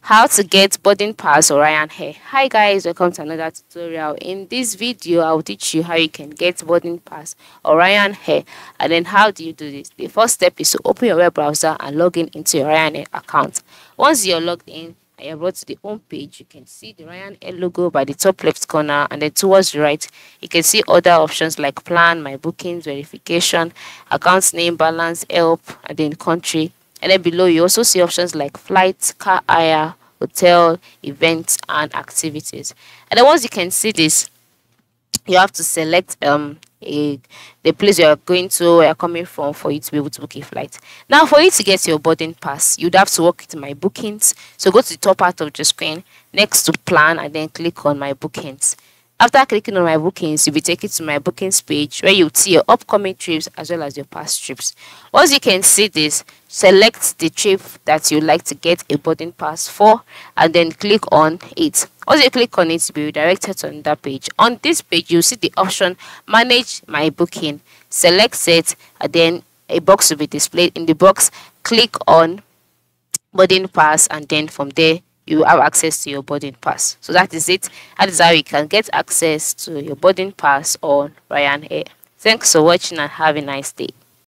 How to get boarding pass or RyanAir. Hi guys, welcome to another tutorial. In this video I'll teach you how you can get boarding pass or RyanAir, and then how do you do this. The first step is to open your web browser and log in into your RyanAir account. Once you're logged in and you're brought to the home page, you can see the RyanAir logo by the top left corner, and then towards the right you can see other options like plan, my bookings, verification, account name, balance, help, and then country. And then below you also see options like flights, car hire, hotel, events, and activities. And then once you can see this, you have to select the place you are going to, where you're coming from, for you to be able to book a flight. Now, for you to get your boarding pass, you'd have to work with my bookings. So go to the top part of the screen next to plan and then click on my bookings. After clicking on my bookings, you'll be taken to my bookings page where you'll see your upcoming trips as well as your past trips. Once you can see this, select the trip that you'd like to get a boarding pass for and then click on it. Once you click on it, you'll be redirected to another page. On this page, you'll see the option manage my booking. Select it and then a box will be displayed. In the box, click on boarding pass, and then from there you have access to your boarding pass. So that is it. That is how you can get access to your boarding pass on RyanAir. Thanks for watching and have a nice day.